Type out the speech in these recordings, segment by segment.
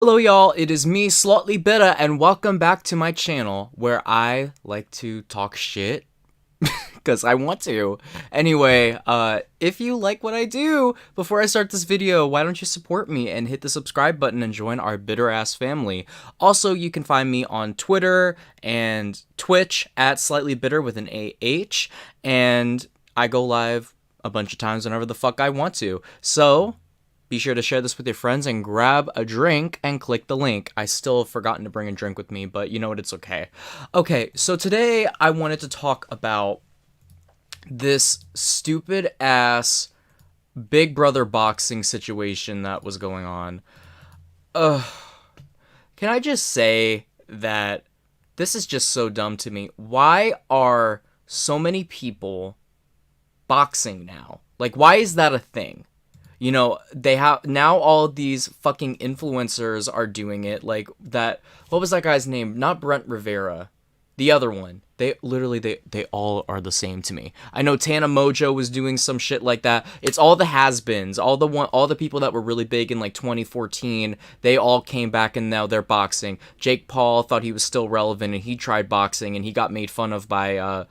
Hello y'all, it is me, Slotly Bitta, and welcome back to my channel where I like to talk shit because I want to. Anyway, if you like what I do, before I start this video, why don't you support me and hit the subscribe button and join our bitter ass family. Also, you can find me on Twitter and Twitch at Slightly Bitter with an AH, and I go live a bunch of times whenever the fuck I want to. So, be sure to share this with your friends and grab a drink and click the link. I still have forgotten to bring a drink with me, but you know what? It's okay. Okay, so today I wanted to talk about this stupid ass Big Brother boxing situation that was going on. Ugh. Can I just say that this is just so dumb to me? Why are so many people boxing now? Like, why is that a thing? You know, they have now all these fucking influencers are doing it. Like that, what was that guy's name? Not Brent Rivera, the other one. They literally, they all are the same to me. I know Tana Mojo was doing some shit like that. It's all the has-beens, all the people that were really big in like 2014. They all came back and now they're boxing. Jake Paul thought he was still relevant and he tried boxing and he got made fun of by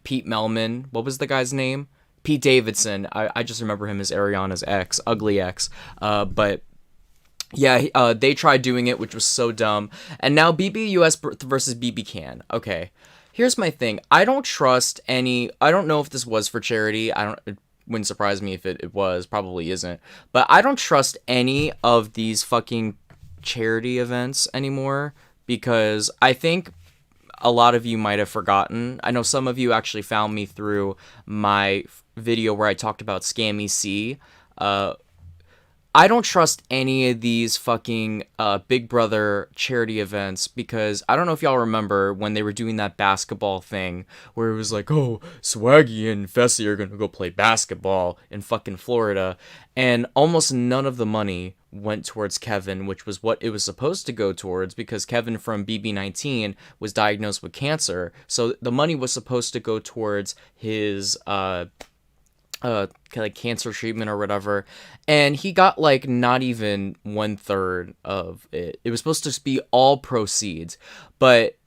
Pete Melman. What was the guy's name? Pete Davidson. I just remember him as Ariana's ex, ugly ex. But yeah, they tried doing it, which was so dumb. And now BBUS versus BBCAN. Okay, here's my thing. I don't trust any. I don't know if this was for charity. I don't. It wouldn't surprise me if it was. Probably isn't. But I don't trust any of these fucking charity events anymore because I think a lot of you might have forgotten. I know some of you actually found me through my video where I talked about Scammy C. I don't trust any of these fucking Big Brother charity events because I don't know if y'all remember when they were doing that basketball thing where it was like, oh, Swaggy and Fessy are gonna go play basketball in fucking Florida, and almost none of the money went towards Kevin, which was what it was supposed to go towards because Kevin from BB19 was diagnosed with cancer, so the money was supposed to go towards his like cancer treatment or whatever, and he got like not even 1/3 of it. It was supposed to be all proceeds, but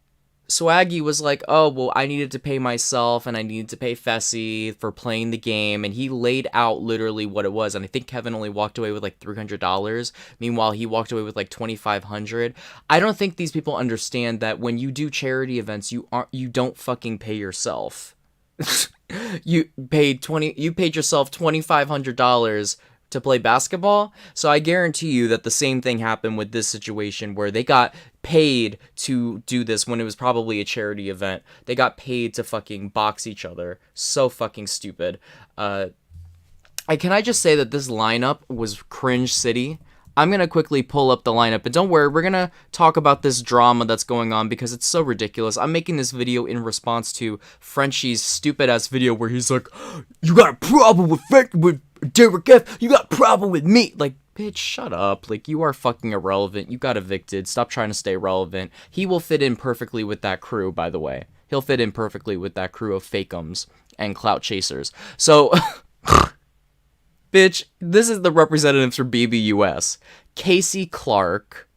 Swaggy was like, oh, well, I needed to pay myself and I needed to pay Fessy for playing the game, and he laid out literally what it was, and I think Kevin only walked away with like $300. Meanwhile, he walked away with like $2,500. I don't think these people understand that when you do charity events, you don't fucking pay yourself. You paid yourself $2,500 to play basketball. So I guarantee you that the same thing happened with this situation where they got paid to do this when it was probably a charity event. They got paid to fucking box each other. So fucking stupid. Can I just say that this lineup was cringe city? I'm going to quickly pull up the lineup, and don't worry, we're going to talk about this drama that's going on because it's so ridiculous. I'm making this video in response to Frenchie's stupid-ass video where he's like, you got a problem with Derek F, you got a problem with me. Like, bitch, shut up. Like, you are fucking irrelevant. You got evicted. Stop trying to stay relevant. He will fit in perfectly with that crew, by the way. He'll fit in perfectly with that crew of fakeums and clout chasers. So... Bitch, this is the representatives for BBUS. Casey Clark,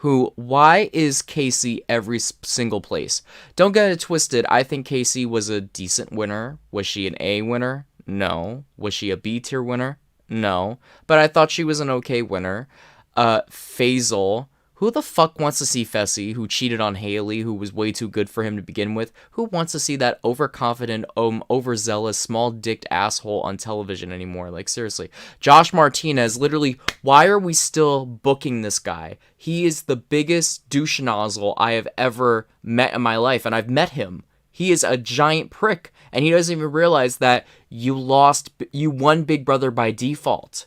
why is Casey every single place? Don't get it twisted. I think Casey was a decent winner. Was she an A winner? No. Was she a B tier winner? No. But I thought she was an okay winner. Faisal. Who the fuck wants to see Fessy, who cheated on Haley, who was way too good for him to begin with? Who wants to see that overconfident, overzealous, small-dicked asshole on television anymore? Like, seriously. Josh Martinez, literally, why are we still booking this guy? He is the biggest douche nozzle I have ever met in my life, and I've met him. He is a giant prick, and he doesn't even realize that you won Big Brother by default.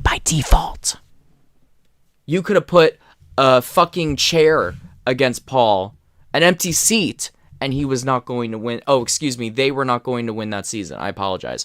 By default. You could have put a fucking chair against Paul, an empty seat, and he was not going to win. Oh, excuse me, they were not going to win that season. I apologize.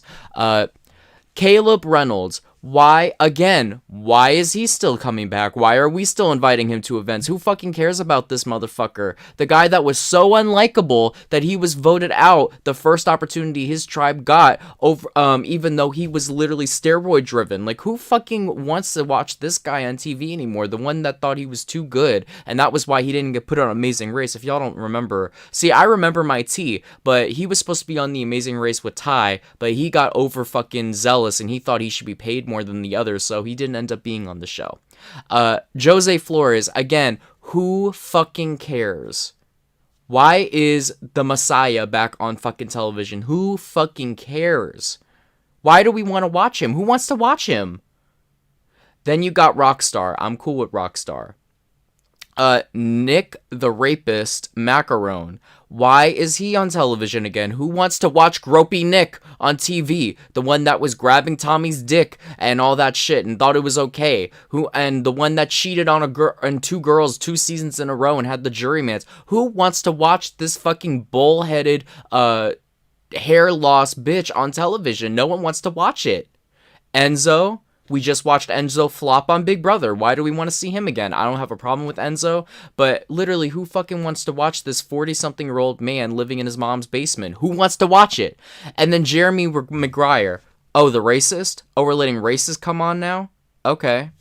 Caleb Reynolds, Why, again, why is he still coming back? Why are we still inviting him to events? Who fucking cares about this motherfucker? The guy that was so unlikable that he was voted out the first opportunity his tribe got, over, even though he was literally steroid driven. Like, who fucking wants to watch this guy on TV anymore? The one that thought he was too good, and that was why he didn't get put on Amazing Race. If y'all don't remember, see, I remember my T, but he was supposed to be on the Amazing Race with Ty, but he got over fucking zealous and he thought he should be paid more than the others, so he didn't end up being on the show. Jose Flores, again, who fucking cares? Why is the Messiah back on fucking television? Who fucking cares? Why do we want to watch him? Who wants to watch him? Then you got Rockstar. I'm cool with Rockstar. Nick the Rapist Macaron. Why is he on television again? Who wants to watch Gropey Nick on TV? The one that was grabbing Tommy's dick and all that shit and thought it was okay. And the one that cheated on a girl and 2 girls 2 seasons in a row and had the juryman's. Who wants to watch this fucking bull-headed, hair loss bitch on television? No one wants to watch it. Enzo. We just watched Enzo flop on Big Brother. Why do we want to see him again? I don't have a problem with Enzo, but literally, who fucking wants to watch this 40-something-year-old man living in his mom's basement? Who wants to watch it? And then Jeremy Maguire. Oh, the racist? Oh, we're letting racists come on now? Okay.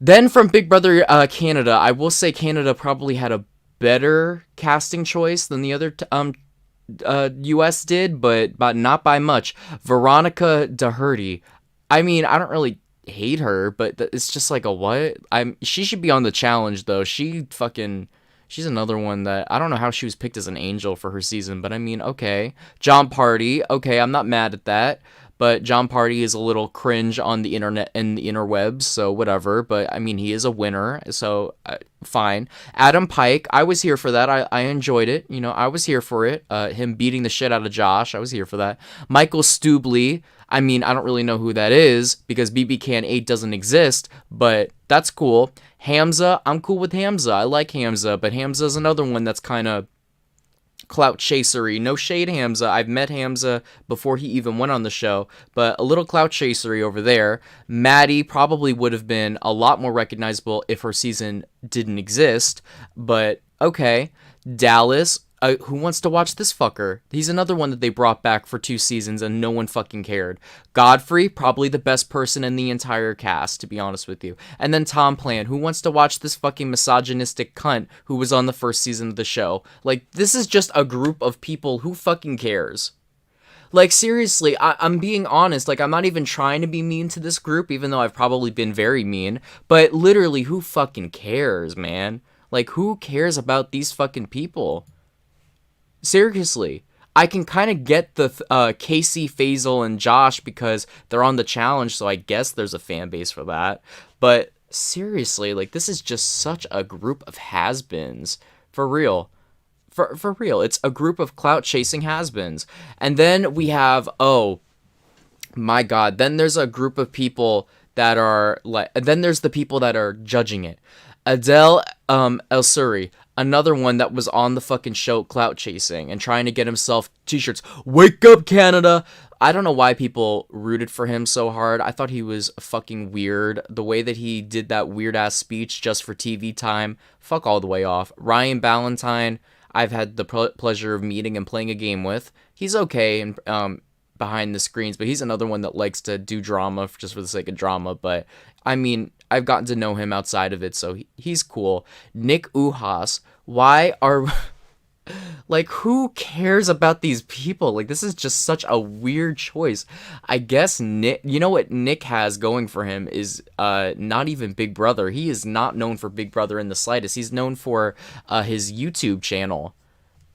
Then from Big Brother Canada, I will say Canada probably had a better casting choice than the other US did, but not by much. Veronica Doherty. I mean, I don't really hate her, but it's just like a what? She should be on the challenge though. She's another one that I don't know how she was picked as an angel for her season, but I mean, okay. John Party, okay, I'm not mad at that. But John Party is a little cringe on the internet and the interwebs, so whatever. But I mean, he is a winner, so fine. Adam Pike, I was here for that. I enjoyed it. You know, I was here for it. Him beating the shit out of Josh, I was here for that. Michael Stubley, I mean, I don't really know who that is because BBCAN 8 doesn't exist, but that's cool. Hamza, I'm cool with Hamza. I like Hamza, but Hamza's another one that's kind of clout chasery. No shade, Hamza. I've met Hamza before he even went on the show, but a little clout chasery over there. Maddie probably would have been a lot more recognizable if her season didn't exist, but okay. Dallas, who wants to watch this fucker? He's another one that they brought back for 2 seasons and no one fucking cared. Godfrey, probably the best person in the entire cast, to be honest with you. And then Tom Plan, who wants to watch this fucking misogynistic cunt who was on the first season of the show? Like, this is just a group of people who fucking cares. Like, seriously, I'm being honest. Like, I'm not even trying to be mean to this group, even though I've probably been very mean. But literally, who fucking cares, man? Like, who cares about these fucking people? Seriously, I can kind of get the Casey, Faisal, and Josh because they're on the challenge, so I guess there's a fan base for that. But seriously, like, this is just such a group of has-beens. For real. For real. It's a group of clout-chasing has-beens. And then we have, oh, my God. Then there's a group of people that are, like, then there's the people that are judging it. Adele El-Suri, another one that was on the fucking show clout chasing and trying to get himself t-shirts. Wake up, Canada! I don't know why people rooted for him so hard. I thought he was fucking weird. The way that he did that weird-ass speech just for TV time, fuck all the way off. Ryan Ballantyne, I've had the pleasure of meeting and playing a game with. He's okay and behind the screens, but he's another one that likes to do drama just for the sake of drama. But, I mean, I've gotten to know him outside of it, so he's cool. Nick Uhas, why are... like, who cares about these people? Like, this is just such a weird choice. I guess Nick... You know what Nick has going for him is not even Big Brother. He is not known for Big Brother in the slightest. He's known for his YouTube channel,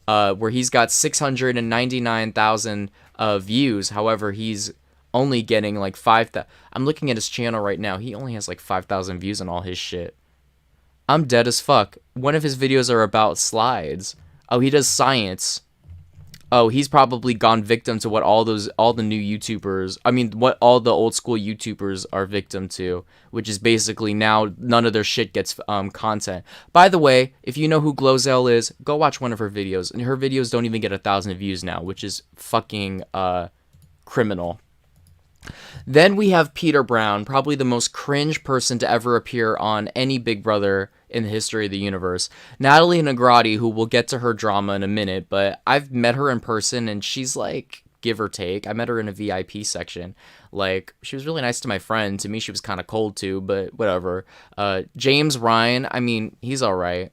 where he's got 699,000 views. However, he's only getting like 5,000. I'm looking at his channel right now. He only has like 5,000 views on all his shit. I'm dead as fuck. One of his videos are about slides. Oh, he does science. Oh, he's probably gone victim to what all the new YouTubers, I mean, what all the old school YouTubers are victim to, which is basically now none of their shit gets content. By the way, if you know who Glozell is, go watch one of her videos. And her videos don't even get 1,000 views now, which is fucking criminal. Then we have Peter Brown, probably the most cringe person to ever appear on any Big Brother in the history of the universe. Natalie Negrotti, who we'll get to her drama in a minute, but I've met her in person and she's like, give or take. I met her in a VIP section. Like, she was really nice to my friend. To me, she was kind of cold too, but whatever. James Ryan, I mean, he's all right,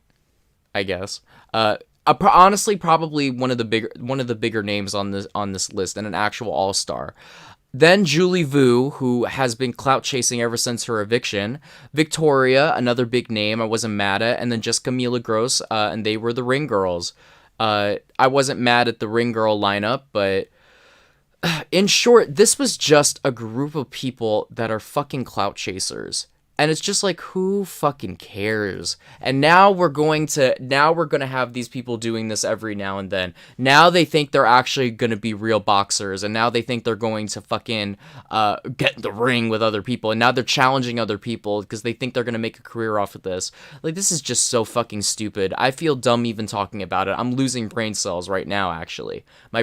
I guess. Honestly, probably one of the bigger names on this list and an actual all-star. Then Julie Vu, who has been clout chasing ever since her eviction. Victoria, another big name I wasn't mad at. And then Jessica Mila Gross, and they were the Ring Girls. I wasn't mad at the Ring Girl lineup, but in short, this was just a group of people that are fucking clout chasers. And it's just like, who fucking cares? And now we're gonna have these people doing this every now and then. Now they think they're actually gonna be real boxers, and now they think they're going to fucking get in the ring with other people, and now they're challenging other people because they think they're gonna make a career off of this. Like, this is just so fucking stupid. I feel dumb even talking about it. I'm losing brain cells right now, actually. My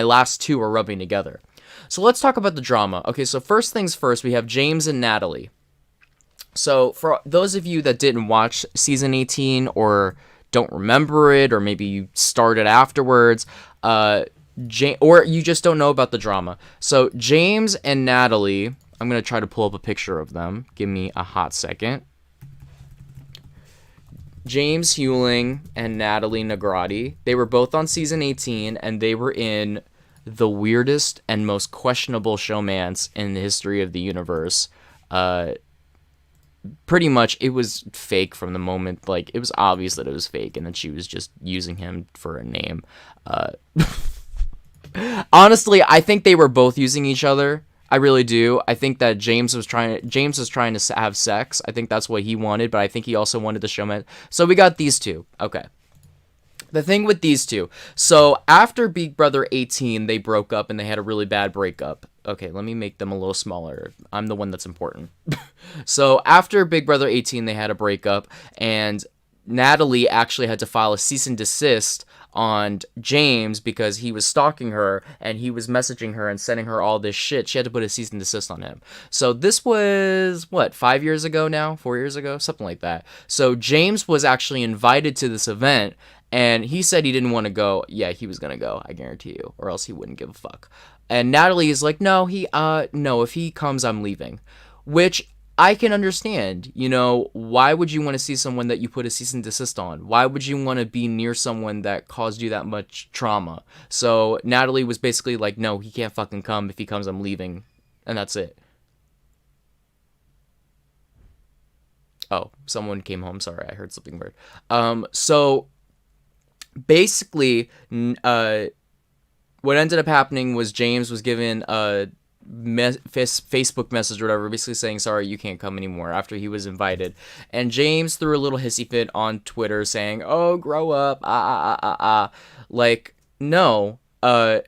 last two are rubbing together. So let's talk about the drama. Okay, so first things first, we have James and Natalie. So for those of you that didn't watch season 18 or don't remember it, or maybe you started afterwards, or you just don't know about the drama. So James and Natalie, I'm going to try to pull up a picture of them. Give me a hot second. James Hewling and Natalie Negrotti, they were both on season 18, and they were in the weirdest and most questionable showmance in the history of the universe. Pretty much it was fake from the moment, like, it was obvious that it was fake, and that she was just using him for a name. Honestly, I think they were both using each other. I really do. I think that James was trying to have sex. I think that's what he wanted, but I think he also wanted the showman. So we got these two. Okay. The thing with these two, so after Big Brother 18, they broke up and they had a really bad breakup. Okay, let me make them a little smaller. I'm the one that's important. So after Big Brother 18, they had a breakup, and Natalie actually had to file a cease and desist on James because he was stalking her and he was messaging her and sending her all this shit. She had to put a cease and desist on him. So this was, 5 years ago now? 4 years ago? Something like that. So James was actually invited to this event, and he said he didn't want to go. Yeah, he was going to go, I guarantee you, or else he wouldn't give a fuck. And Natalie is like, no, if he comes, I'm leaving. Which I can understand. You know, why would you want to see someone that you put a cease and desist on? Why would you want to be near someone that caused you that much trauma? So Natalie was basically like, no, he can't fucking come. If he comes, I'm leaving. And that's it. Oh, someone came home. Sorry, I heard something weird. So basically, what ended up happening was James was given a Facebook message or whatever, basically saying, sorry, you can't come anymore, after he was invited. And James threw a little hissy fit on Twitter saying, oh, grow up, Like, no, I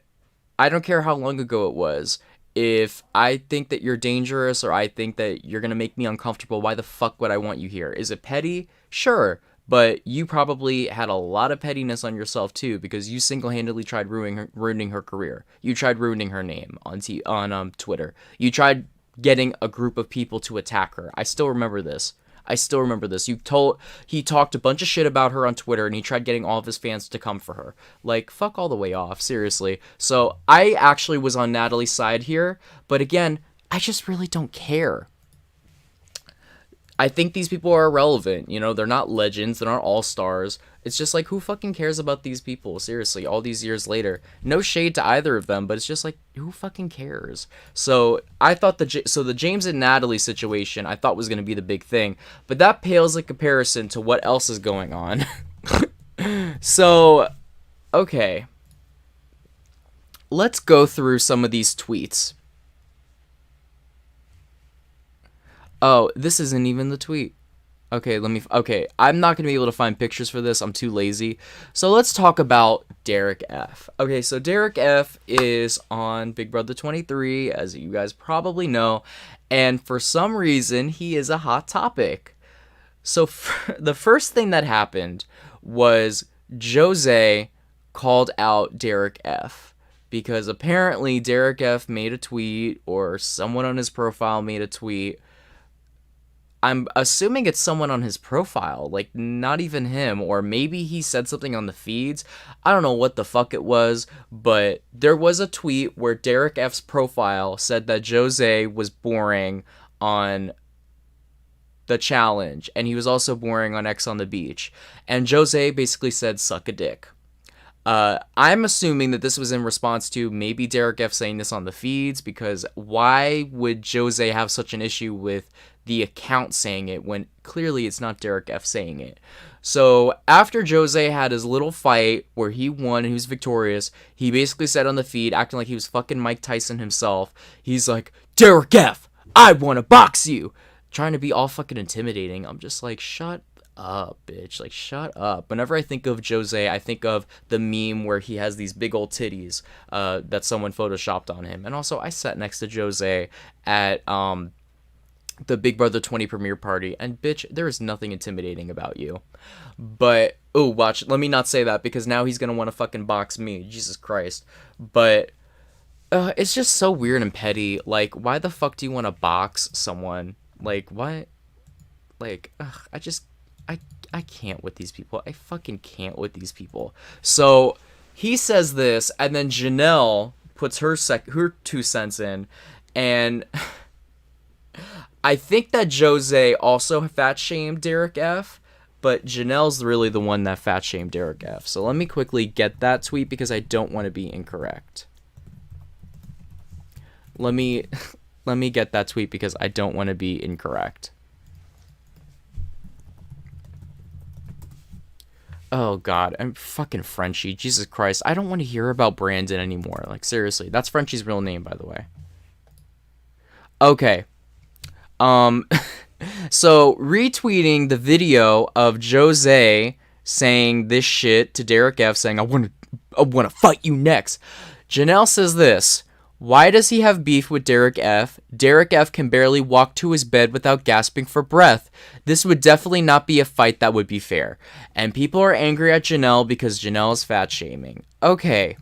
don't care how long ago it was. If I think that you're dangerous, or I think that you're gonna make me uncomfortable, why the fuck would I want you here? Is it petty? Sure. But you probably had a lot of pettiness on yourself too, because you single-handedly tried ruining her career. You tried ruining her name on Twitter. You tried getting a group of people to attack her. I still remember this. He talked a bunch of shit about her on Twitter, and he tried getting all of his fans to come for her. Like, fuck all the way off, seriously. So I actually was on Natalie's side here, but again, I just really don't care. I think these people are irrelevant, you know, they're not legends, they're not all-stars. It's just like, who fucking cares about these people, seriously, all these years later? No shade to either of them, but it's just like, who fucking cares? So I thought the James and Natalie situation I thought was going to be the big thing, but that pales in comparison to what else is going on. So, okay. Let's go through some of these tweets. Oh, this isn't even the tweet. Okay, I'm not going to be able to find pictures for this. I'm too lazy. So let's talk about Derek F. Okay, so Derek F is on Big Brother 23, as you guys probably know. And for some reason, he is a hot topic. So the first thing that happened was Jose called out Derek F. because apparently Derek F made a tweet, or someone on his profile made a tweet. I'm assuming it's someone on his profile, like not even him, or maybe he said something on the feeds. I don't know what the fuck it was, but there was a tweet where Derek F's profile said that Jose was boring on the challenge, and he was also boring on X on the beach. And Jose basically said, suck a dick. I'm assuming that this was in response to maybe Derek F saying this on the feeds, because why would Jose have such an issue with the account saying it when clearly it's not Derek F saying it? So after Jose had his little fight where he won and he was victorious, he basically said on the feed, acting like he was fucking Mike Tyson himself, he's like, Derek F, I want to box you. Trying to be all fucking intimidating. I'm just like, shut up, bitch. Like, shut up. Whenever I think of Jose, I think of the meme where he has these big old titties that someone photoshopped on him. And also, I sat next to Jose at the Big Brother 20 premiere party, and bitch, there is nothing intimidating about you. But, oh, watch, let me not say that, because now he's gonna want to fucking box me. Jesus Christ. But it's just so weird and petty. Like, why the fuck do you want to box someone? Like, what? Like, I can't with these people. I fucking can't with these people. So, he says this, and then Janelle puts her 2 cents in, and I think that Jose also fat-shamed Derek F, but Janelle's really the one that fat-shamed Derek F. So let me quickly get that tweet, because I don't want to be incorrect. Let me get that tweet, because I don't want to be incorrect. Oh, God. I'm fucking Frenchie. Jesus Christ. I don't want to hear about Brandon anymore. Like, seriously. That's Frenchie's real name, by the way. Okay. So, retweeting the video of Jose saying this shit to Derek F, saying, I want to fight you next. Janelle says this. Why does he have beef with Derek F? Derek F can barely walk to his bed without gasping for breath. This would definitely not be a fight that would be fair. And people are angry at Janelle because Janelle is fat shaming. Okay.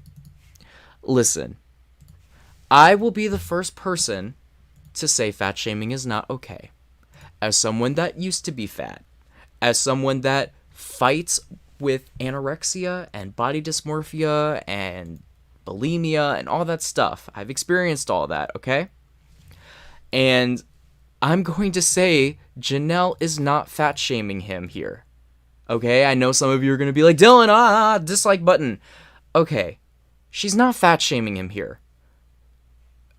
Listen. I will be the first person to say fat shaming is not okay. As someone that used to be fat, as someone that fights with anorexia and body dysmorphia and bulimia and all that stuff. I've experienced all that, okay? And I'm going to say Janelle is not fat shaming him here. Okay? I know some of you are going to be like, Dylan, dislike button. Okay. She's not fat shaming him here.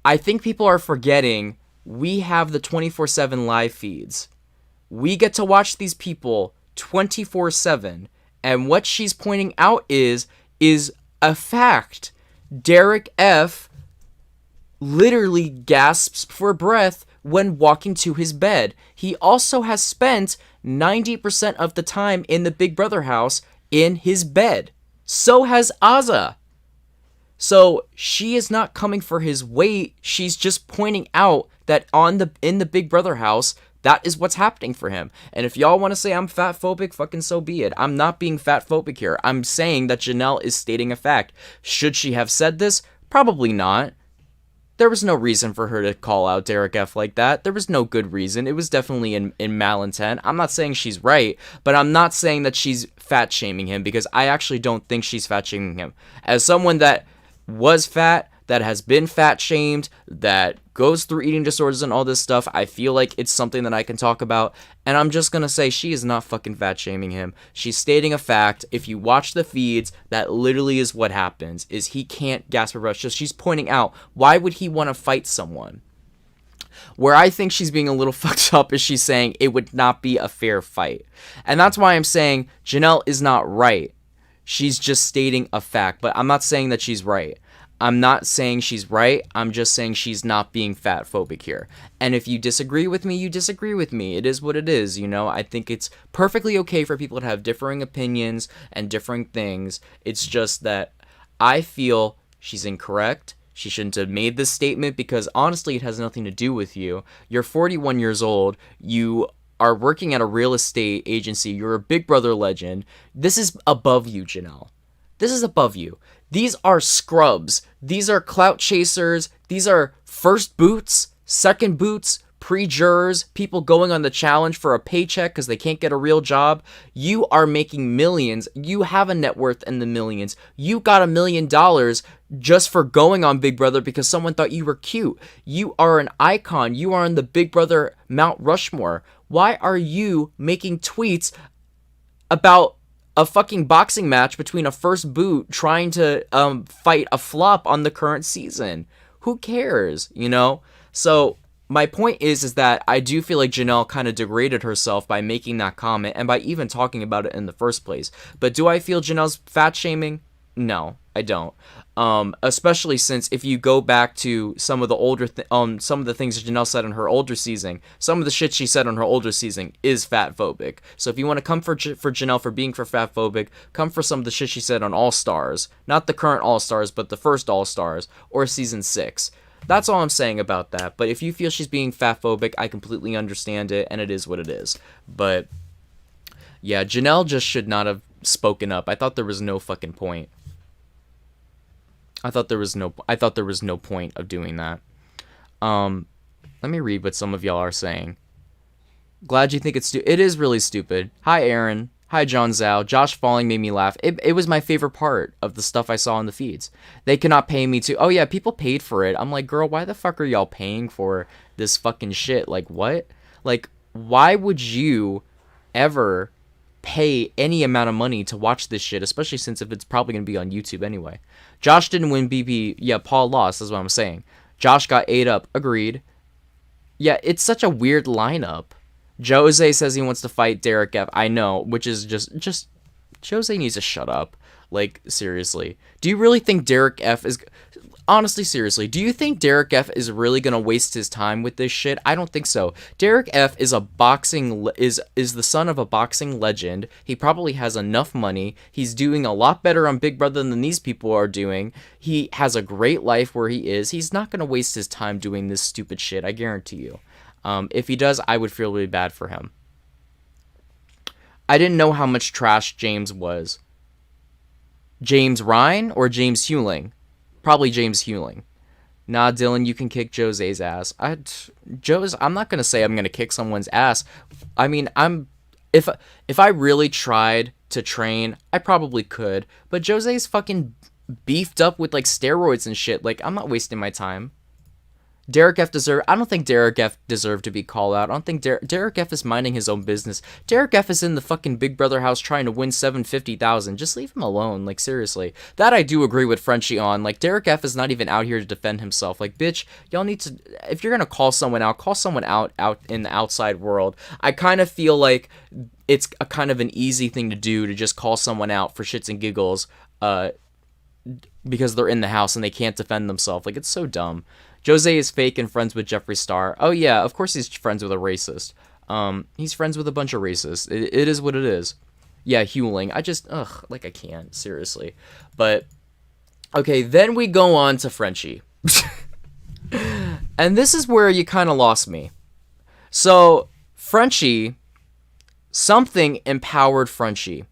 I think people are forgetting we have the 24/7 live feeds. We get to watch these people 24/7. And what she's pointing out is a fact. Derek F literally gasps for breath when walking to his bed. He also has spent 90% of the time in the Big Brother house in his bed. So has Azah. So she is not coming for his weight. She's just pointing out that in the Big Brother house, that is what's happening for him. And if y'all want to say I'm fat phobic, fucking so be it. I'm not being fat phobic here. I'm saying that Janelle is stating a fact. Should she have said this? Probably not. There was no reason for her to call out Derek F like that. There was no good reason. It was definitely in malintent. I'm not saying she's right, but I'm not saying that she's fat shaming him, because I actually don't think she's fat shaming him. As someone that was fat, that has been fat shamed, that goes through eating disorders and all this stuff, I feel like it's something that I can talk about, and I'm just gonna say she is not fucking fat shaming him. She's stating a fact. If you watch the feeds, that literally is what happens, is he can't gasp for breath. So she's pointing out, why would he want to fight someone? Where I think she's being a little fucked up is she's saying it would not be a fair fight. And that's why I'm saying Janelle is not right. She's just stating a fact, but I'm not saying that she's right. I'm not saying she's right. I'm just saying she's not being fat phobic here. And if you disagree with me, you disagree with me. It is what it is, you know? I think it's perfectly okay for people to have differing opinions and differing things. It's just that I feel she's incorrect. She shouldn't have made this statement, because honestly, it has nothing to do with you. You're 41 years old. You are working at a real estate agency. You're a Big Brother legend. This is above you, Janelle. This is above you. These are scrubs. These are clout chasers. These are first boots, second boots, pre-jurors, people going on the challenge for a paycheck because they can't get a real job. You are making millions. You have a net worth in the millions. You got $1 million just for going on Big Brother because someone thought you were cute. You are an icon. You are on the Big Brother Mount Rushmore. Why are you making tweets about a fucking boxing match between a first boot trying to fight a flop on the current season? Who cares, you know? So my point is that I do feel like Janelle kind of degraded herself by making that comment and by even talking about it in the first place. But do I feel Janelle's fat shaming? No, I don't. Especially since if you go back to some of the older, some of the things that Janelle said in her older season, some of the shit she said on her older season is fat phobic. So if you want to come for Janelle for being fat phobic, come for some of the shit she said on All Stars, not the current All Stars, but the first All Stars or season 6. That's all I'm saying about that. But if you feel she's being fat phobic, I completely understand it, and it is what it is. But yeah, Janelle just should not have spoken up. I thought there was no fucking point. I thought there was no point of doing that. Let me read what some of y'all are saying. Glad you think it's stupid. It is really stupid. Hi, Aaron. Hi, John Zhao. Josh falling made me laugh. It was my favorite part of the stuff I saw in the feeds. They cannot pay me to... Oh, yeah, people paid for it. I'm like, girl, why the fuck are y'all paying for this fucking shit? Like, what? Like, why would you ever pay any amount of money to watch this shit, especially since if it's probably going to be on YouTube anyway? Josh didn't win BP. Yeah, Paul lost. That's what I'm saying. Josh got ate up. Agreed. Yeah, it's such a weird lineup. Jose says he wants to fight Derek F. I know, which is just Jose needs to shut up. Like, seriously. Do you really think Derek F. is... Honestly, seriously, do you think Derek F. is really going to waste his time with this shit? I don't think so. Derek F. is a boxing... is the son of a boxing legend. He probably has enough money. He's doing a lot better on Big Brother than these people are doing. He has a great life where he is. He's not going to waste his time doing this stupid shit, I guarantee you. If he does, I would feel really bad for him. I didn't know how much trash James was. James Ryan or James Hewling? Probably James Hewling. Nah, Dylan, you can kick Jose's ass. I'm not gonna say I'm gonna kick someone's ass. I mean, if I really tried to train, I probably could. But Jose's fucking beefed up with like steroids and shit. Like, I'm not wasting my time. Derek F. I don't think Derek F. deserved to be called out. I don't think Derek F. is minding his own business. Derek F. is in the fucking Big Brother house trying to win $750,000. Just leave him alone. Like, seriously. That I do agree with Frenchie on. Like, Derek F. is not even out here to defend himself. Like, bitch, y'all need to... If you're gonna call someone out in the outside world. I kind of feel like it's a kind of an easy thing to do to just call someone out for shits and giggles because they're in the house and they can't defend themselves. Like, it's so dumb. Jose is fake and friends with Jeffree Star. Oh, yeah, of course he's friends with a racist. He's friends with a bunch of racists. It is what it is. Yeah, Hewling. I can't, seriously. But, okay, then we go on to Frenchie. And this is where you kind of lost me. So, Frenchie, something empowered Frenchie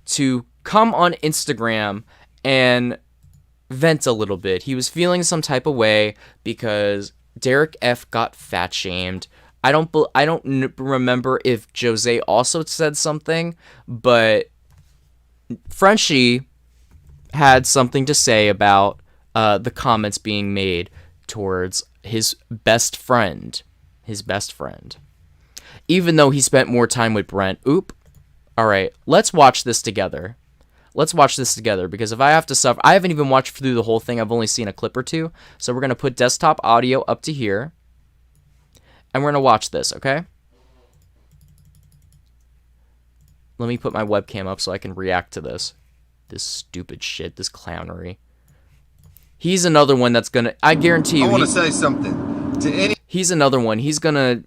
to come on Instagram and vent a little bit. He was feeling some type of way because Derek F. got fat shamed. I don't remember if Jose also said something, but Frenchie had something to say about the comments being made towards his best friend. Even though he spent more time with Brent. All right, let's watch this together. Because if I have to suffer... I haven't even watched through the whole thing. I've only seen a clip or two. So we're going to put desktop audio up to here. And we're going to watch this, okay? Let me put my webcam up so I can react to this. This stupid shit. This clownery. He's another one that's going to... I guarantee you... I want to say something to any... He's another one. He's gonna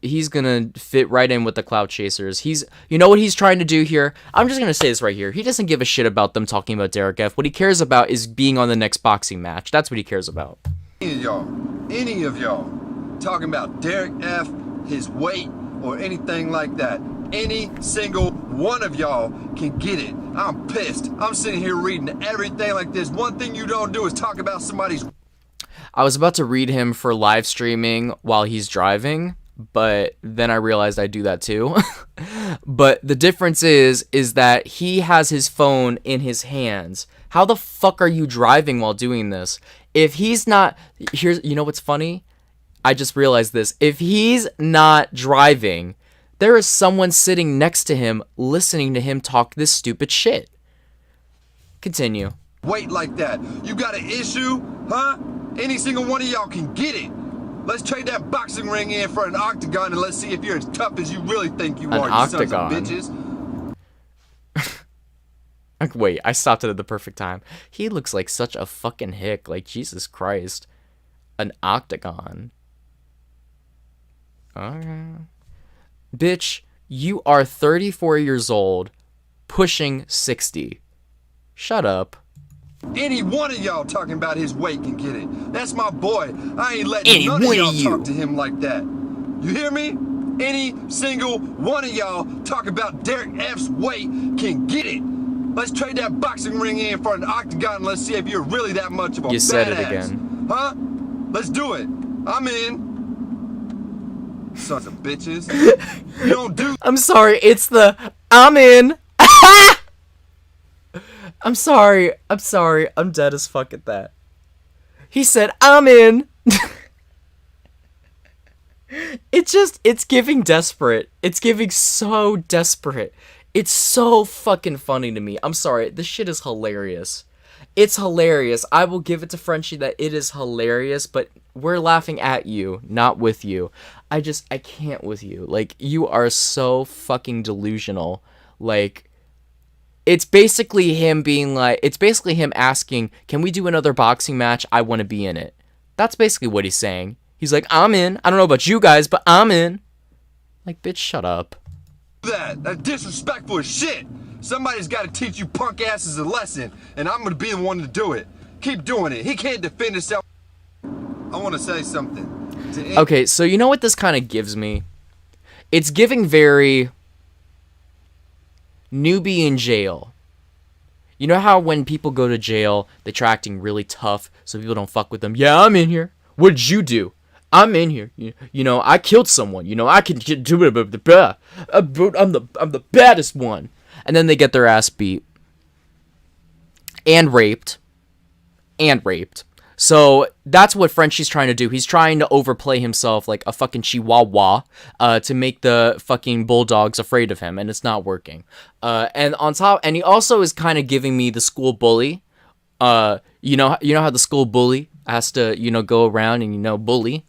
fit right in with the clout chasers. You know what he's trying to do here? I'm just gonna say this right here. He doesn't give a shit about them talking about Derek F. What he cares about is being on the next boxing match. That's what he cares about. Any of y'all talking about Derek F., his weight, or anything like that, any single one of y'all can get it. I'm pissed. I'm sitting here reading everything like this. One thing you don't do is talk about somebody's... I was about to read him for live streaming while he's driving, but then I realized I do that too. But the difference is that he has his phone in his hands. How the fuck are you driving while doing this? If he's not... Here's... You know what's funny? I just realized this. If he's not driving, there is someone sitting next to him listening to him talk this stupid shit. Continue. Weight like that. You got an issue? Huh? Any single one of y'all can get it. Let's trade that boxing ring in for an octagon and let's see if you're as tough as you really think you are, you sons of bitches. Wait, I stopped it at the perfect time. He looks like such a fucking hick. Like, Jesus Christ. An octagon. Okay. Bitch, you are 34 years old, pushing 60. Shut up. Any one of y'all talking about his weight can get it. That's my boy. I ain't letting none of y'all talk to him like that. You hear me? Any single one of y'all talk about Derek F's weight can get it. Let's trade that boxing ring in for an octagon and let's see if you're really that much of a badass. You said it again. Huh? Let's do it. I'm in. Sons of bitches. You don't do... I'm sorry, it's the I'm in. I'm sorry. I'm dead as fuck at that. He said, I'm in. It's giving desperate. It's giving so desperate. It's so fucking funny to me. I'm sorry. This shit is hilarious. It's hilarious. I will give it to Frenchie that it is hilarious, but we're laughing at you, not with you. I can't with you. Like, you are so fucking delusional. Like, it's basically him asking, can we do another boxing match? I want to be in it. That's basically what he's saying. He's like, I'm in. I don't know about you guys, but I'm in. Like, bitch, shut up. That's disrespectful as shit. Somebody's got to teach you punk asses a lesson, and I'm going to be the one to do it. Keep doing it. He can't defend himself. I want to say something. Okay, so you know what this kind of gives me? It's giving very... newbie in jail. You know how when people go to jail, they try acting really tough so people don't fuck with them? Yeah, I'm in here. What did you do? I'm in here. You know, I killed someone. You know, I can do it. I'm the baddest one. And then they get their ass beat. And raped. So that's what Frenchie's trying to do. He's trying to overplay himself like a fucking chihuahua to make the fucking bulldogs afraid of him, and it's not working. And he also is kind of giving me the school bully. You know how the school bully has to, go around and, bully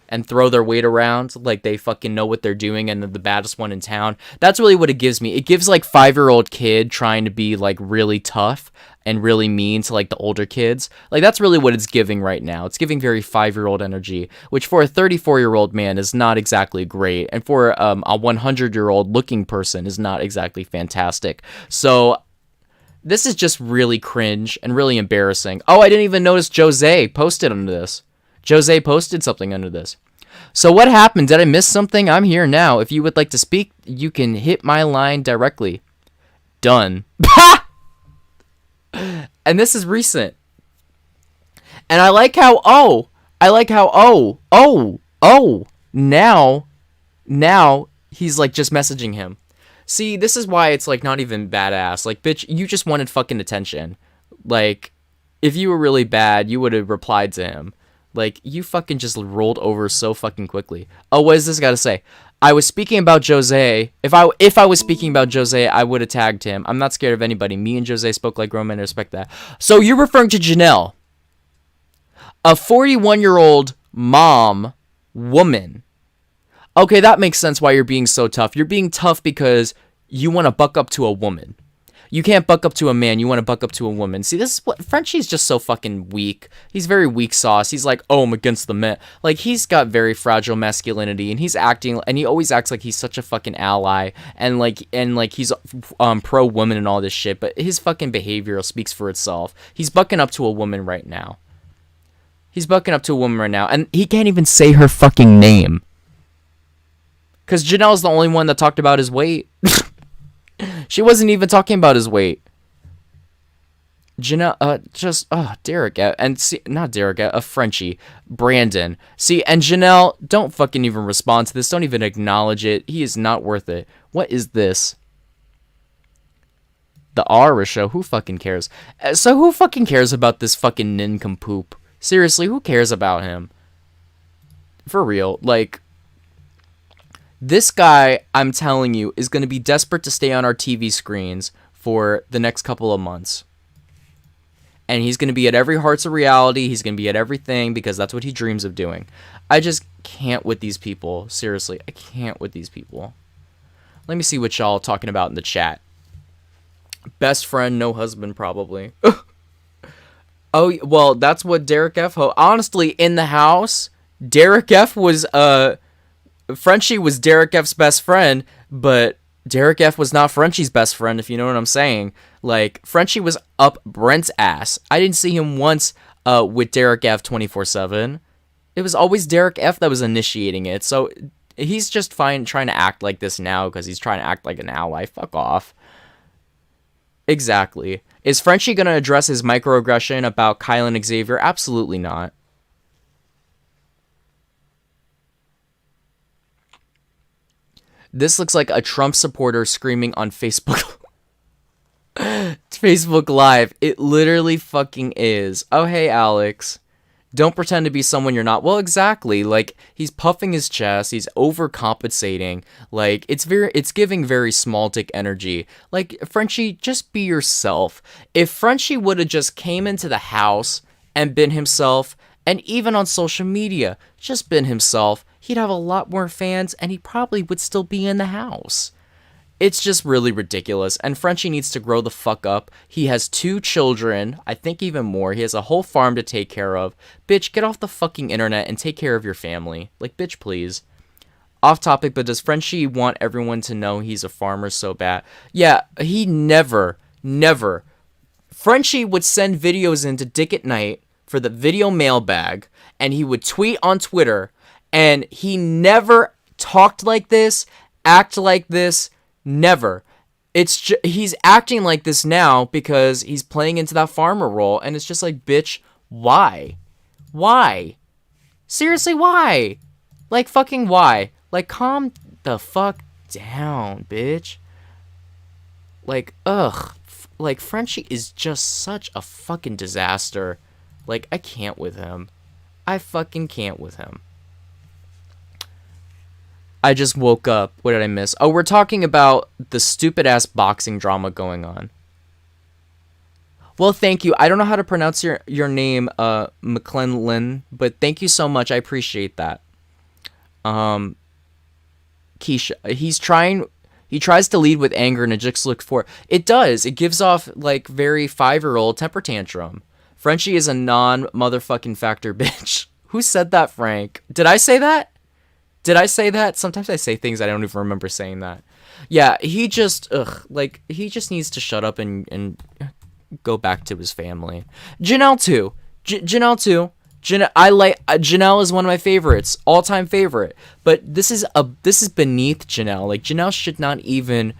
and throw their weight around like they fucking know what they're doing and they're the baddest one in town. That's really what it gives me. It gives like 5-year-old kid trying to be like really tough and really mean to like the older kids. Like, that's really what it's giving right now. It's giving very 5-year-old energy, which for a 34-year-old man is not exactly great, and for a 100-year-old looking person is not exactly fantastic. So this is just really cringe and really embarrassing. Oh, I didn't even notice Jose posted under this. Jose posted something under this. So what happened? Did I miss something? I'm here now. If you would like to speak, you can hit my line directly. Done. And this is recent. And I like how, now he's like just messaging him. See, this is why it's like not even badass. Like, bitch, you just wanted fucking attention. Like, if you were really bad, you would have replied to him. Like, you fucking just rolled over so fucking quickly. Oh, what does this got to say? I was speaking about Jose. If I was speaking about Jose, I would have tagged him. I'm not scared of anybody. Me and Jose spoke like grown men. I respect that. So you're referring to Janelle, a 41-year-old woman. Okay, that makes sense why you're being so tough. You're being tough because you want to buck up to a woman. You can't buck up to a man. You want to buck up to a woman. See, this is what... Frenchie's just so fucking weak. He's very weak sauce. He's like, oh, I'm against the men. Like, he's got very fragile masculinity, and he's acting... And he always acts like he's such a fucking ally, and he's pro-woman and all this shit, but his fucking behavior speaks for itself. He's bucking up to a woman right now. And he can't even say her fucking name. Because Janelle's the only one that talked about his weight. She wasn't even talking about his weight. Janelle, Derek, and see, not Derek, a Frenchie, Brandon. See, and Janelle, don't fucking even respond to this. Don't even acknowledge it. He is not worth it. What is this? The Aura show. Who fucking cares? So who fucking cares about this fucking nincompoop? Seriously, who cares about him? For real, like, this guy, I'm telling you, is going to be desperate to stay on our TV screens for the next couple of months. And he's going to be at every Hearts of Reality. He's going to be at everything because that's what he dreams of doing. I just can't with these people. Seriously, I can't with these people. Let me see what y'all talking about in the chat. Best friend, no husband, probably. Oh, well, that's what Derek F. Honestly, in the house, Derek F. was, Frenchie was Derek F's best friend, but Derek F. was not Frenchie's best friend, if you know what I'm saying. Like, Frenchie was up Brent's ass. I didn't see him once with Derek F. 24/7. It was always Derek F. that was initiating it. So he's just fine trying to act like this now because he's trying to act like an ally. Fuck off. Exactly. Is Frenchie going to address his microaggression about Kyle and Xavier? Absolutely not. This looks like a Trump supporter screaming on Facebook. Facebook Live. It literally fucking is. Oh, hey, Alex. Don't pretend to be someone you're not. Well, exactly. Like, he's puffing his chest. He's overcompensating. Like, it's giving very small dick energy. Like, Frenchie, just be yourself. If Frenchie would have just came into the house and been himself, and even on social media, just been himself, he'd have a lot more fans, and he probably would still be in the house. It's just really ridiculous, and Frenchie needs to grow the fuck up. He has 2 children, I think even more. He has a whole farm to take care of. Bitch, get off the fucking internet and take care of your family. Like, bitch, please. Off topic, but does Frenchie want everyone to know he's a farmer so bad? Yeah, he never. Frenchie would send videos into Dick at Night for the video mailbag, and he would tweet on Twitter, and he never talked like this, act like this, never. He's acting like this now because he's playing into that farmer role, and it's just like, bitch, why? Why? Seriously, why? Like, fucking why? Like, calm the fuck down, bitch. Like, ugh. Like, Frenchie is just such a fucking disaster. Like, I can't with him. I fucking can't with him. I just woke up. What did I miss? Oh, we're talking about the stupid-ass boxing drama going on. Well, thank you. I don't know how to pronounce your name, McClellan, but thank you so much. I appreciate that. Keisha, he tries to lead with anger and it just looks for it does. It gives off, like, very 5-year-old temper tantrum. Frenchie is a non-motherfucking factor bitch. Who said that, Frank? Did I say that? Did I say that? Sometimes I say things I don't even remember saying that. Yeah, he just, he just needs to shut up and go back to his family. Janelle too. Janelle too. Janelle is one of my favorites, all-time favorite. But this is beneath Janelle. Like, Janelle should not even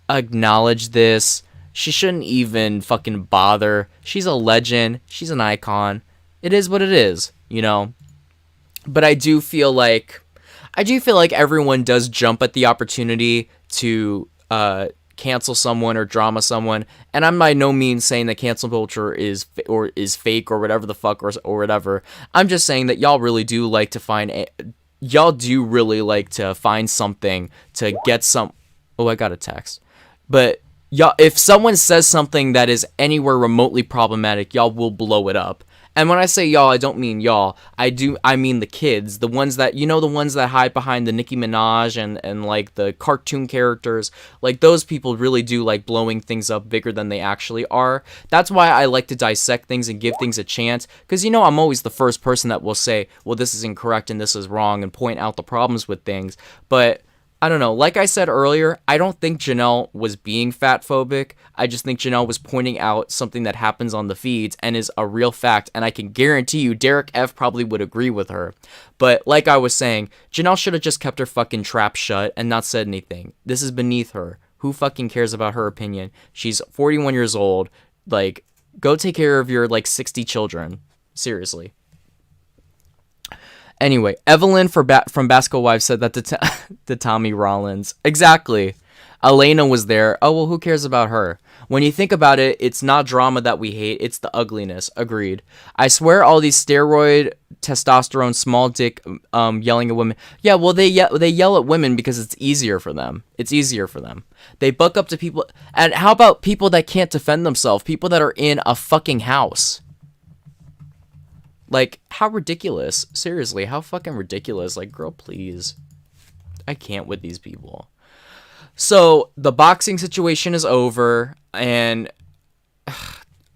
acknowledge this. She shouldn't even fucking bother. She's a legend. She's an icon. It is what it is, you know. But I do feel like everyone does jump at the opportunity to cancel someone or drama someone, and I'm by no means saying that cancel culture is fake or whatever the fuck or whatever. I'm just saying that y'all really do like to find something to get some. Oh, I got a text, but y'all, if someone says something that is anywhere remotely problematic, y'all will blow it up. And when I say y'all, I don't mean y'all. I mean the kids, the ones that hide behind the Nicki Minaj and like the cartoon characters. Like, those people really do like blowing things up bigger than they actually are. That's why I like to dissect things and give things a chance. Because, you know, I'm always the first person that will say, well, this is incorrect and this is wrong, and point out the problems with things. But I don't know. Like I said earlier, I don't think Janelle was being fat phobic. I just think Janelle was pointing out something that happens on the feeds and is a real fact. And I can guarantee you Derek F probably would agree with her. But like I was saying, Janelle should have just kept her fucking trap shut and not said anything. This is beneath her. Who fucking cares about her opinion? She's 41 years old. Like, go take care of your, 60 children. Seriously. Anyway, Evelyn from Basketball Wives said that to Tommy Rollins. Exactly. Elena was there. Oh, well, who cares about her? When you think about it, it's not drama that we hate. It's the ugliness. Agreed. I swear all these steroid, testosterone, small dick yelling at women. Yeah, well, they yell at women because it's easier for them. It's easier for them. They buck up to people. And how about people that can't defend themselves? People that are in a fucking house. Like, how ridiculous. Seriously, how fucking ridiculous. Like, girl, please. I can't with these people. So, the boxing situation is over, and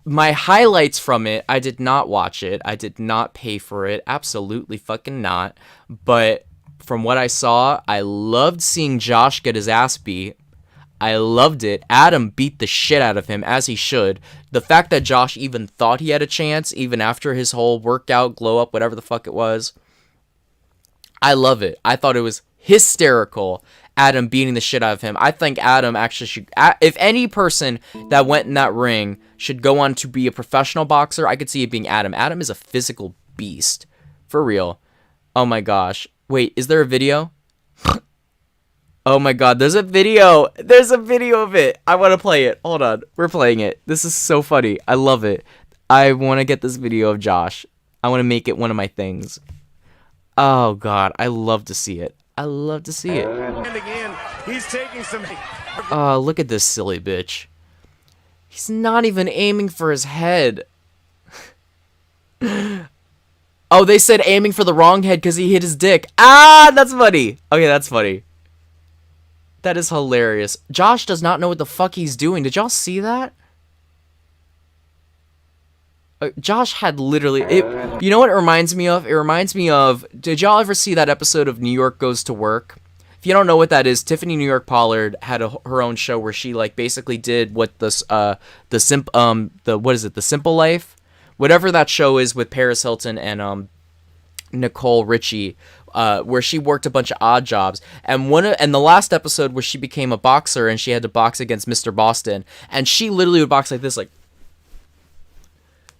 my highlights from it, I did not watch it. I did not pay for it. Absolutely fucking not. But from what I saw, I loved seeing Josh get his ass beat. I loved it. Adam beat the shit out of him, as he should. The fact that Josh even thought he had a chance, even after his whole workout, glow up, whatever the fuck it was. I love it. I thought it was hysterical, Adam beating the shit out of him. I think Adam actually should, if any person that went in that ring should go on to be a professional boxer, I could see it being Adam. Adam is a physical beast. For real. Oh my gosh. Wait, is there a video? Oh my god, there's a video. There's a video of it. I want to play it. Hold on. We're playing it. This is so funny. I love it. I want to get this video of Josh. I want to make it one of my things. Oh god, I love to see it. I love to see it. And again, he's taking some. Oh, look at this silly bitch. He's not even aiming for his head. Oh, they said aiming for the wrong head because he hit his dick. Ah, that's funny. Okay, that's funny. That is hilarious. Josh does not know what the fuck he's doing. Did y'all see that? Josh had literally... you know what it reminds me of? It reminds me of... Did y'all ever see that episode of New York Goes to Work? If you don't know what that is, Tiffany New York Pollard had her own show where she basically did what the Simple Life, whatever that show is with Paris Hilton and Nicole Richie. Where she worked a bunch of odd jobs, and the last episode where she became a boxer and she had to box against Mr. Boston, and she literally would box like this,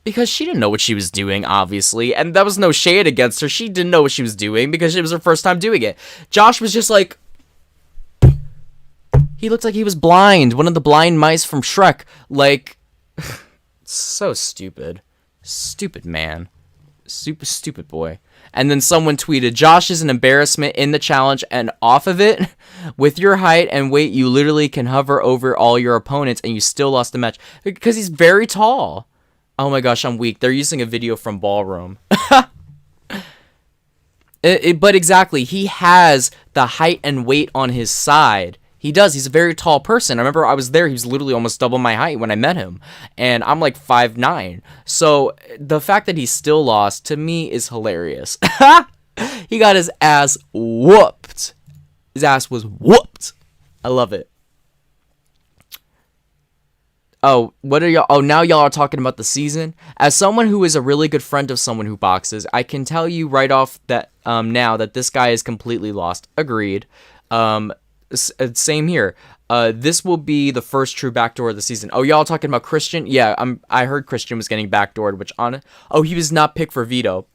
because she didn't know what she was doing, obviously, and that was no shade against her. She didn't know what she was doing because it was her first time doing it. Josh was just like, he looked like he was blind, one of the blind mice from Shrek. Like, so stupid, stupid man, super stupid boy. And then someone tweeted, Josh is an embarrassment in the challenge and off of it. With your height and weight, you literally can hover over all your opponents and you still lost the match. Because he's very tall. Oh my gosh, I'm weak. They're using a video from Ballroom. But exactly, he has the height and weight on his side. He does. He's a very tall person. I remember I was there. He was literally almost double my height when I met him. And I'm like 5'9". So the fact that he still lost, to me, is hilarious. He got his ass whooped. His ass was whooped. I love it. Oh, what are y'all? Oh, now y'all are talking about the season. As someone who is a really good friend of someone who boxes, I can tell you right off that now that this guy is completely lost. Agreed. Same here. This will be the first true backdoor of the season. Oh, y'all talking about Christian? Yeah, I heard Christian was getting backdoored, which he was not picked for veto.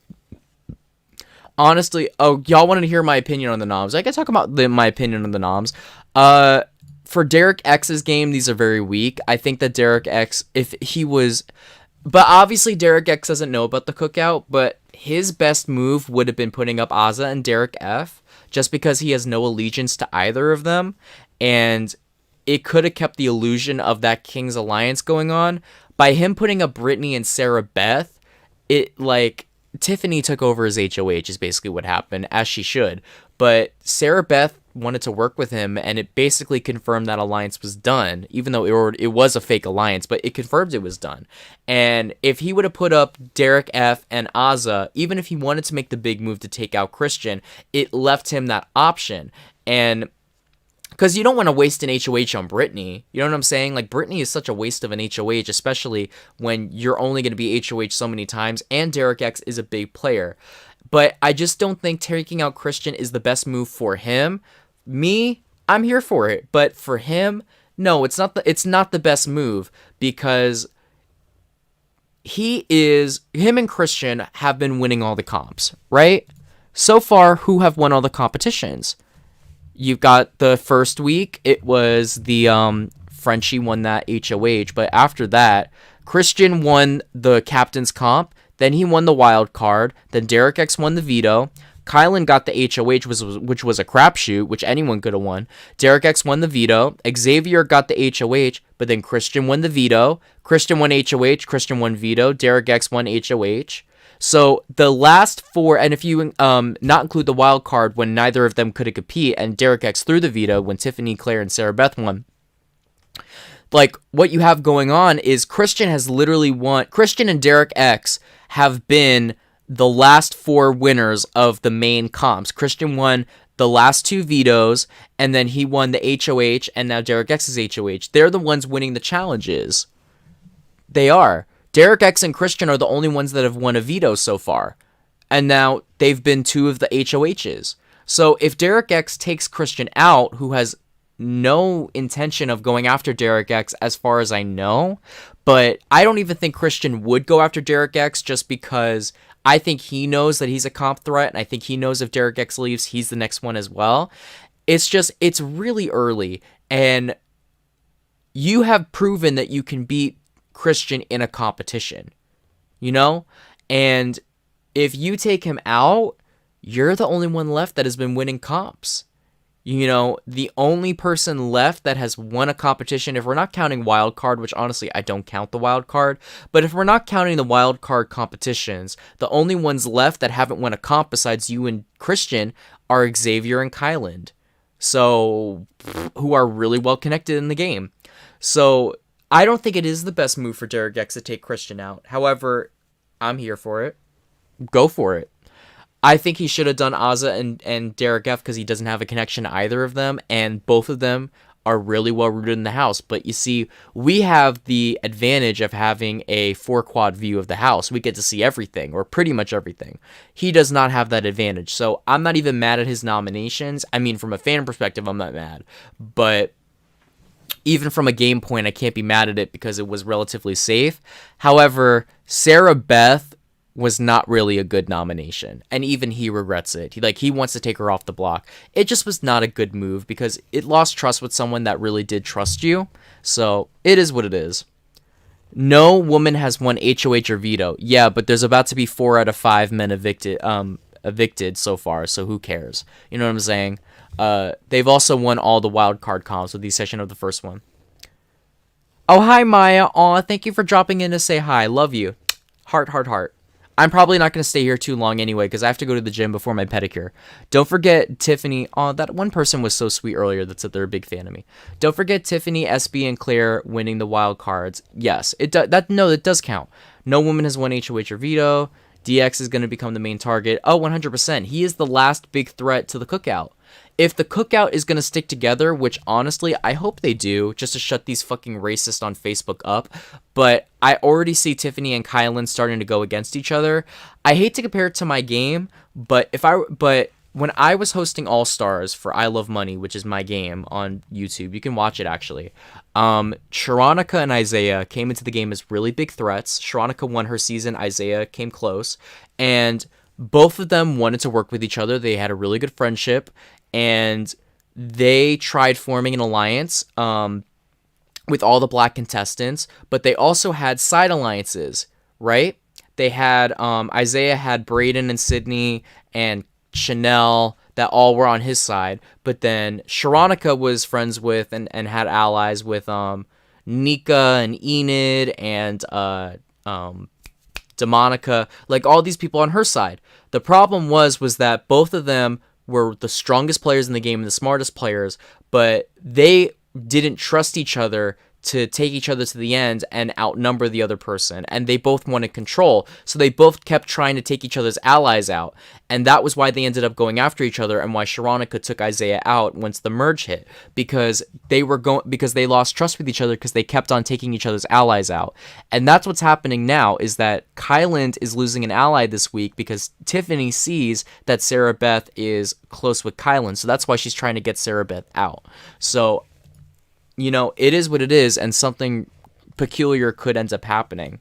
Honestly, y'all wanted to hear my opinion on the noms. I can talk about my opinion on the noms. For Derek X's game, these are very weak. I think that Derek X, if he was... But obviously Derek X doesn't know about the cookout, but his best move would have been putting up Azza and Derek F, just because he has no allegiance to either of them, and it could have kept the illusion of that King's Alliance going on. By him putting up Brittany and Sarah Beth, Tiffany took over his HOH is basically what happened, as she should. But Sarah Beth wanted to work with him, and it basically confirmed that alliance was done, even though it was a fake alliance, but it confirmed it was done. And if he would have put up Derek F and Azza, even if he wanted to make the big move to take out Christian, it left him that option. And Because you don't want to waste an HOH on Brittany. You know what I'm saying? Like, Brittany is such a waste of an HOH, especially when you're only going to be HOH so many times, and Derek X is a big player. But I just don't think taking out Christian is the best move for him. Me, I'm here for it. But for him, no, it's not the best move, because him and Christian have been winning all the comps, right? So far, who have won all the competitions? You've got the first week, it was the Frenchie won that HOH, but after that, Christian won the captain's comp, then he won the wild card, then Derek X won the veto, Kylan got the HOH, which was a crapshoot, which anyone could have won. Derek X won the veto, Xavier got the HOH, but then Christian won the veto, Christian won HOH, Christian won veto, Derek X won HOH. So the last four, and if you not include the wild card when neither of them could compete, and Derek X threw the veto when Tiffany, Claire, and Sarah Beth won, like, what you have going on is Christian and Derek X have been the last four winners of the main comps. Christian won the last two vetoes, and then he won the HOH, and now Derek X's HOH. They're the ones winning the challenges. They are. Derek X and Christian are the only ones that have won a veto so far. And now they've been two of the HOHs. So if Derek X takes Christian out, who has no intention of going after Derek X as far as I know, but I don't even think Christian would go after Derek X, just because I think he knows that he's a comp threat, and I think he knows if Derek X leaves, he's the next one as well. It's really early, and you have proven that you can beat Christian in a competition, you know? And if you take him out, you're the only one left that has been winning comps. You know, the only person left that has won a competition, if we're not counting wild card, which honestly I don't count the wild card, but if we're not counting the wild card competitions, the only ones left that haven't won a comp besides you and Christian are Xavier and Kylan, so who are really well connected in the game. So I don't think it is the best move for Derek X to take Christian out. However, I'm here for it. Go for it. I think he should have done Azza and Derek F, because he doesn't have a connection to either of them, and both of them are really well rooted in the house. But you see, we have the advantage of having a 4-quad view of the house. We get to see everything, or pretty much everything. He does not have that advantage, so I'm not even mad at his nominations. I mean, from a fan perspective, I'm not mad. But even from a game point, I can't be mad at it because it was relatively safe. However, Sarah Beth was not really a good nomination, and even he regrets it. He wants to take her off the block. It just was not a good move, because it lost trust with someone that really did trust you. So it is what it is. No woman has won HOH or veto. Yeah, but there's about to be 4 out of 5 men evicted so far, so who cares? You know what I'm saying? They've also won all the wild card comps, with the exception of the first one. Oh, hi, Maya. Aw, thank you for dropping in to say hi. Love you. Heart, heart, heart. I'm probably not going to stay here too long anyway, because I have to go to the gym before my pedicure. Don't forget Tiffany. Oh, that one person was so sweet earlier that said they're a big fan of me. Don't forget Tiffany, SB, and Claire winning the wild cards. Yes, it does count. No woman has won HOH or veto. DX is going to become the main target. Oh, 100%. He is the last big threat to the cookout. If the cookout is going to stick together, which honestly, I hope they do, just to shut these fucking racists on Facebook up, but I already see Tiffany and Kylan starting to go against each other. I hate to compare it to my game, but when I was hosting All Stars for I Love Money, which is my game on YouTube, you can watch it actually. Sharonica and Isaiah came into the game as really big threats. Sharonica won her season, Isaiah came close, and both of them wanted to work with each other. They had a really good friendship, and they tried forming an alliance with all the black contestants, but they also had side alliances, right? They had Isaiah had Braden and Sydney and Chanel that all were on his side, but then Sharonica was friends with and had allies with Nika and Enid and Demonica, like all these people on her side. The problem was that both of them were the strongest players in the game and the smartest players, but they didn't trust each other to take each other to the end and outnumber the other person, and they both wanted control, so they both kept trying to take each other's allies out, and that was why they ended up going after each other, and why Sharonica took Isaiah out once the merge hit, because they lost trust with each other because they kept on taking each other's allies out. And that's what's happening now, is that Kyland is losing an ally this week because Tiffany sees that Sarah Beth is close with Kyland, so that's why she's trying to get Sarah Beth out. So, you know, it is what it is, and something peculiar could end up happening.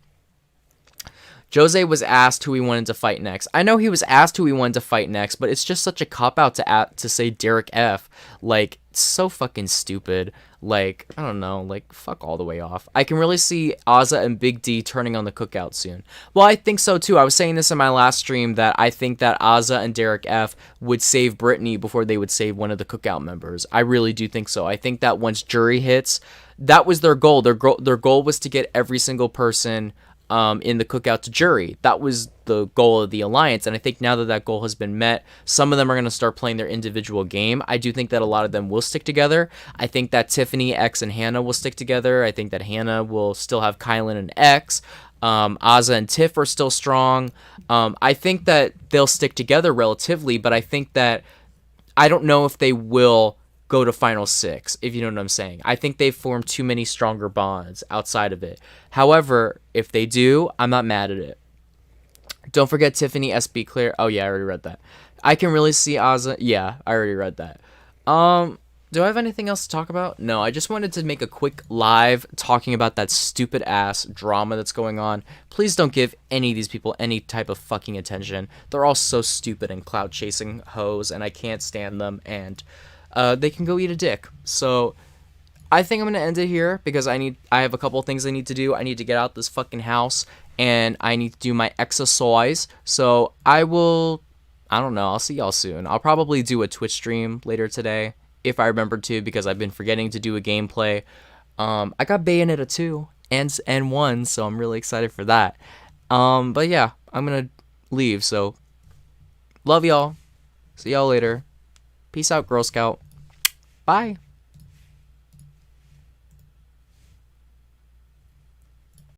Jose was asked who he wanted to fight next. I know he was asked who he wanted to fight next, but it's just such a cop-out to say Derek F. Like, it's so fucking stupid. Like, I don't know, like, fuck all the way off. I can really see Ozza and Big D turning on the Cookout soon. Well, I think so too. I was saying this in my last stream, that I think that Ozza and Derek F. would save Brittany before they would save one of the Cookout members. I really do think so. I think that once jury hits, that was their goal. Their goal was to get every single person in the Cookout to jury. That was the goal of the alliance, and I think now that that goal has been met, some of them are going to start playing their individual game. I do think that a lot of them will stick together. I think that Tiffany, X, and Hannah will stick together. I think that Hannah will still have Kylan and X. Ozza and Tiff are still strong. I think that they'll stick together relatively, but I think that I don't know if they will go to Final Six, if you know what I'm saying. I think they've formed too many stronger bonds outside of it. However, if they do, I'm not mad at it. Don't forget Tiffany, SB Clear. Oh yeah, I already read that. I can really see Ozza. Yeah, I already read that. Do I have anything else to talk about? No, I just wanted to make a quick live talking about that stupid ass drama that's going on. Please don't give any of these people any type of fucking attention. They're all so stupid and clout chasing hoes, and I can't stand them, and they can go eat a dick. So I think I'm gonna end it here because I have a couple things I need to do. I need to get out this fucking house, and I need to do my exercise. So I don't know, I'll see y'all soon. I'll probably do a Twitch stream later today if I remember to, because I've been forgetting to do a gameplay. I got Bayonetta 2 and 1, so I'm really excited for that. But yeah, I'm gonna leave, so love y'all. See y'all later. Peace out, Girl Scout. Bye.